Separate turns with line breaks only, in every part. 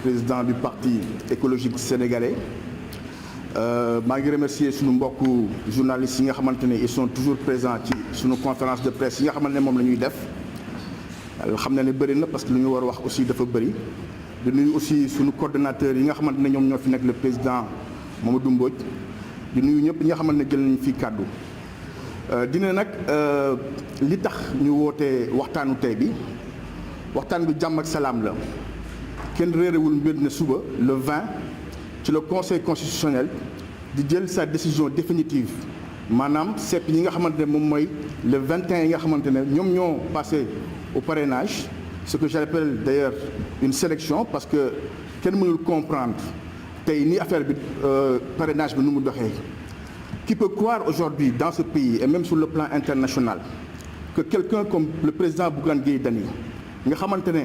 président du parti écologique sénégalais. maa ngi remercier suñu mbokku journalistes yi nga xamante ne ils sont toujours présents ci suñu conférence de presse yi nga xamante ne moom la ñuy def xam na ne bëri na parce que lu ñu war a wax aussi dafa bëri di nuyu aussi suñu coordonnateurs yi nga xamante ne ñoom ñoo fi nekk le président Mamadou Mbodj di nuyu ñëpp ñi nga xamante ne jël nañu fii kàddu dina nag li tax ñu woote waxtaanu tey bi waxtaan bi jàmm ak salaam la kenn réerewul mbir ne suba le 20 ci le conseil constitutionnel di jël sa décision définitive maanaam sepp ñi nga xamante ne moom mooy le 21 yi nga xamante ne ñoom ñoo passé au parrainage ce que j'appelle d'ailleurs une sélection parce que kenn mënul comprendre tey ni affaire bi parrainage bi nu mu doxee. Qui peut croire aujourd'hui dans ce pays et même sur le plan international que quelqu'un comme le président Bougane Gueye Dany nga xamante ne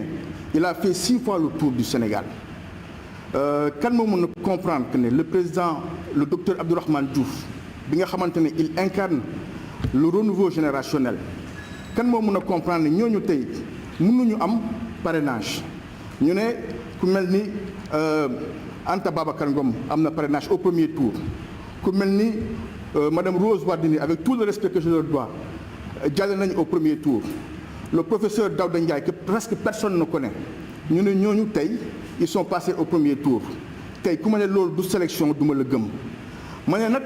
il a fait 6 fois le tour du Sénégal kan moo mën a comprendre que ne le président le docteur Abdourahmane Diouf bi nga xamante ne il incarne le renouveau générationnel kan moo mën a comprendre ne ñooñu tey mënuñu am parrainage ñu ne ku mel ni Anta Babacar Ngom am na parrainage au premier tour ku mel ni madame Rose Wardini avec tout le respect que je leur dois jàll nañ au premier tour le professeur Daouda Ndiaye que presque personne ne connaît ñu ne ñooñu tey ils sont passés au premier tour tey ku ma ne loolu du sélection du ma la gëm ma ne nag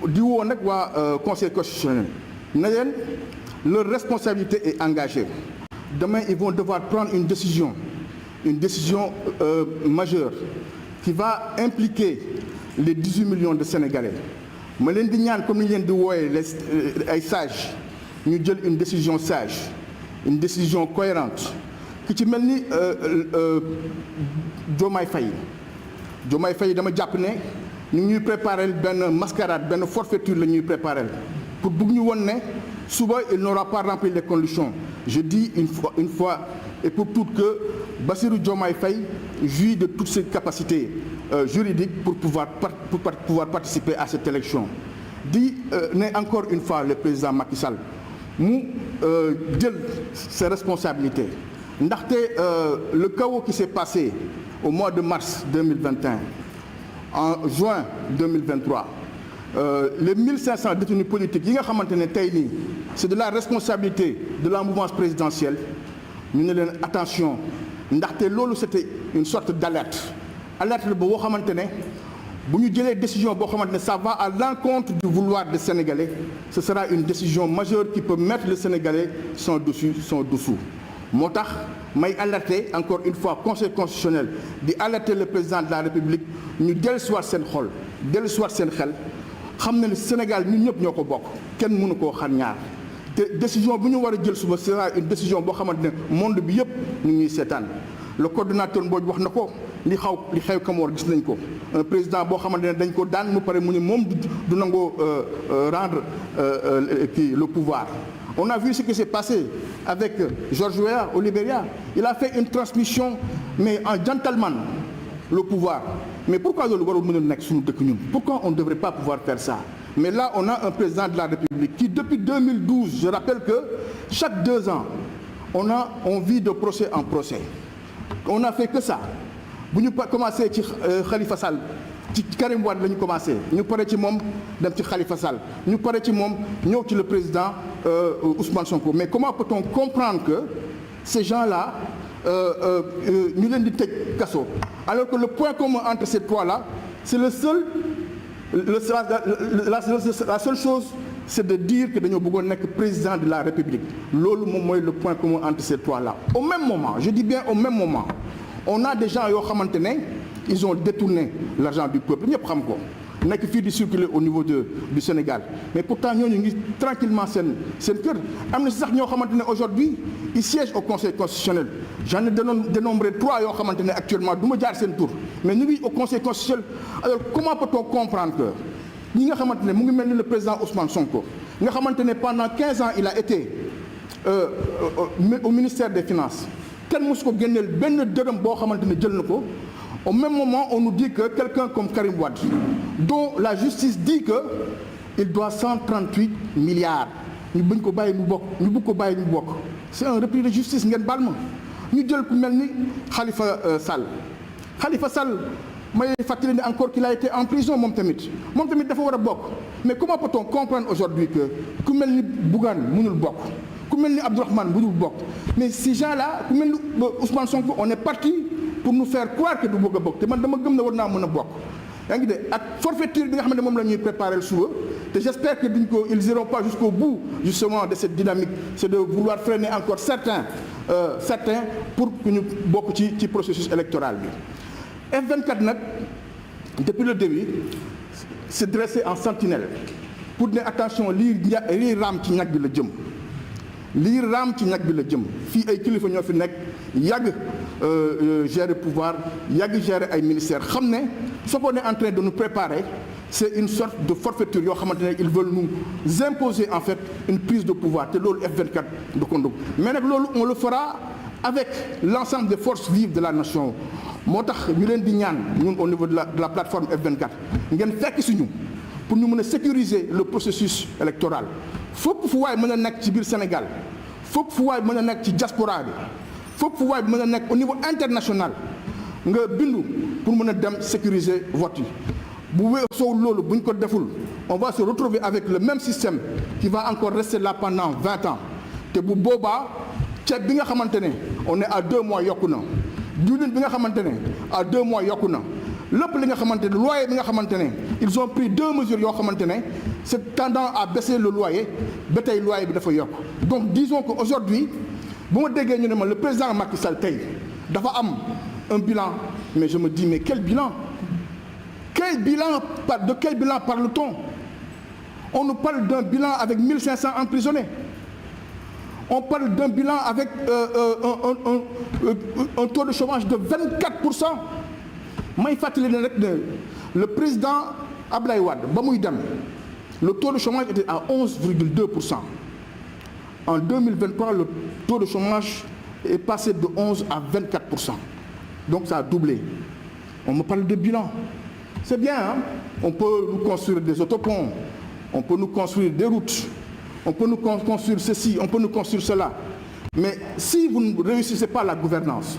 di woo nag waa conseil constitutionnel na leen leur responsabilité est engagée demain ils vont devoir prendre une décision majeure qui va impliquer les 18 millions de Sénégalais ma leen di ñaan comme ni leen di wooyee les ay sages ñu jël une décision sage une décision cohérente ki ci mel ni Diomaye Faye dama jàpp ne ñu ngi ñuy préparer benn mascarade benn forfaiture la ñuy préparer pour bugg ñu won ne suba il n'aura pas rempli les conditions je dis une fois et pour toutes que Bassirou Diomaye Faye jouit de toutes ses capacités juridiques pour pouvoir participer à cette élection di ne encore une fois le président Macky Sall mu jël ses responsabilités ndaxte le chaos qui s'est passé au mois de mars 2021 en juin 2023 les 1500 détenus politiques yi nga xamante ne tey nii c'est de la responsabilité de la mouvance présidentielle ñu ne leen attention ndaxte loolu c'était une sorte d'alerte ba boo xamante ne bu ñu jëlee décision boo xamante ne ça va à l'encontre du vouloir des Sénégalais ce sera une décision majeure qui peut mettre le Sénégalais son dessous moo tax may alerter encore une fois conseil constitutionnel di alerter le président de la République ñu dellusiwaat seen xol dellusiwaat seen xel xam na ne Sénégal ñun ñëpp ñoo ko bokk kenn mënu koo xar ñaar te décision bu ñu war a jël suba sera une décision boo xamante ne monde bi yëpp ñu ngi seetaan le coordonnateur Mbodj wax na ko li xew Kamoor gis nañ ko un président boo xamante ne dañ ko daan mu pare mu ne moom du nangoo rendre le pouvoir. On a vu ce qui s'est passé avec George Weah au Libéria. Il a fait une transmission mais en gentleman le pouvoir. Mais pourquoi loolu warul mën a nekk suñu dëkk ñun pourquoi on ne devrait pas pouvoir faire ça? Mais là on a un président de la République qui depuis 2012 je rappelle que chaque 2 ans on vit de procès en procès. On n'a fait que ça bu ñu commencé ci Khalifa Sall ci Karim Wade la ñu commencé ñu pare ci moom dem ci Khalifa Sall ñu pare ci moom ñëw ci le président Ousmane Sonko mais comment peut-on comprendre que ces gens-là ñu leen di tëj kaso alors que le point commun entre ces trois-là c'est la seule chose c'est de dire que dañoo bëggoon nekk président de la République loolu moom mooy le point commun entre ces trois-là. Au même moment je dis bien au même moment on a des gens yoo xamante ne ils ont détourné l'argent du peuple ñëpp xam ko nekk fii di circuler au niveau du Sénégal mais pourtant ñooñu ngi tranquillement seen kër am na si sax ñoo xamante ne aujourd'hui ils siègent au conseil constitutionnel j'en ai dénombré 3 yoo xamante ne actuellement du ma jaar seen tour mais ñu ngi au conseil constitutionnel alors comment peut-on comprendre que ñi nga xamante ne mu ngi mel ni le président Ousmane Sonko nga xamante ne pendant 15 ans il a été au ministère des Finances kenn mosu ko génneel benn dërëm boo xamante ne jël na ko au même moment on nous dit que quelqu'un comme Karim Wade dont la justice dit que il doit 138 milliards ñu bañ ko bàyyi mu bokk ñu bëgg ko bàyyi mu bokk c'est un repris de justice ngeen baal ma ñu jël ku mel ni Khalifa Sall Khalifa Sall may fàttali encore qu'il a été en prison moom tamit dafa war a bokk. Mais comment peut-on comprendre aujourd'hui que ku mel ni Bougane mënul bokk, ku mel ni Abdourahmane mënul bokk, mais ces gens-là ku mel ni Ousmane Sonko on est parti pour nous faire croire que du bëgg a bokk te man dama gëm ne war naa mën a bokk. yaa ngi de ak forfaiture bi nga xam ne moom la ñuy préparer suba te j'espère que duñ ko ils iront pas jusqu'au bout justement de cette dynamique, c'est de vouloir freiner encore certains pour que ñu bokk ci processus électoral bi. F24 nag depuis le début s'est dressé en sentinelle pour ne attention lii raam ci ñag bi la jëm, lii raam ci ñag bi la jëm. Fii ay kilifa ñoo fi nekk yàgg gérer pouvoir yàgg gérer ay ministères xam ne ce qu'on est en train de nous préparer c'est une sorte de forfaiture yoo xamante ne ils veulent nous imposer en fait une prise de pouvoir te loolu F24 du ko ndug. Mais nag loolu on le fera avec l'ensemble des forces vives de la nation. moo tax ñu leen di ñaan ñun au niveau de la plateforme F24 ngeen fekk si ñu pour ñu mën a sécuriser le processus électoral. Fépp fu waay mën a nekk ci biir Sénégal, fépp fu waay mën a nekk ci diaspora bi, fépp fu waay mën a nekk au niveau international nga bindu pour mën a dem sécuriser vote yi. Bu weesoo loolu bu ñu ko deful on va se retrouver avec le même système qui va encore rester là pendant 20 ans te bu boobaa ceeb bi nga xamante ne on est à 2 mois yokku na. diwlin bi nga xamante ne à 2 mois yokku na lépp li nga xamante ne loyer bi nga xamante ne ils ont pris 2 mesures yoo xamante ne c'est tendant à baisser le loyer ba tey loyer bi dafa yokk. Donc disons que aujourd'hui bu ma déggee ñu ne ma le président Macky Sall tey dafa am un bilan mais je me dis mais quel bilan de quel bilan parle-t-on? On nous parle d'un bilan avec 1500 emprisonnés. On parle d'un bilan avec un taux de chômage de 24%. may fàttali ne rek ne le président Abdoulaye Wade ba muy dem le taux de chômage était à 11,2%. En 2023 le taux de chômage est passé de 11 à 24%. Donc ça a doublé. On me parle de bilan. C'est bien, hein? On peut nous construire des autoponts, on peut nous construire des routes, on peut nous construire ceci, on peut nous construire cela. Mais si vous ne réussissez pas la gouvernance,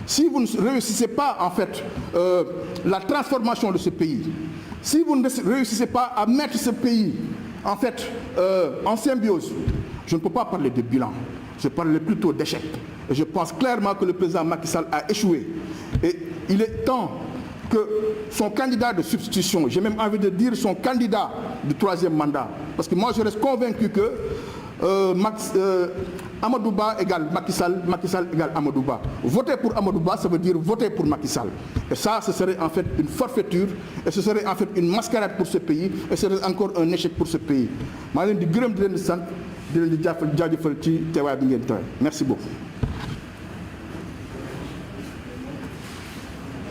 si vous ne réussissez pas en fait la transformation de ce pays, si vous ne réussissez pas à mettre ce pays en fait en symbiose, je ne peux pas parler de bilan, je parle plutôt d'échec. Et je pense clairement que le président Macky Sall a échoué. Et il est temps que son candidat de substitution, j'ai même envie de dire son candidat du 3e mandat, parce que moi je reste convaincu que Amadou Ba égale Macky Sall égale Amadou Ba. Voter pour Amadou Ba, ça veut dire voter pour Macky Sall. Et ça, ce serait en fait une forfaiture, et ce serait en fait une mascarade pour ce pays, et ce serait encore un échec pour ce pays. maa leen di gërëm di leen di sant di leen di jaajëfal ci teewaay bi ngeen teew. Merci beaucoup.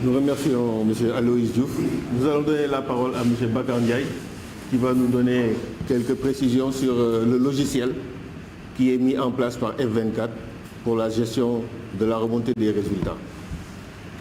Nous remercions M. Aloïs Diouf. Nous allons donner la parole à M. Bakar Ndiaye qui va nous donner quelques précisions sur le logiciel qui est mis en place par F24 pour la gestion de la remontée des résultats.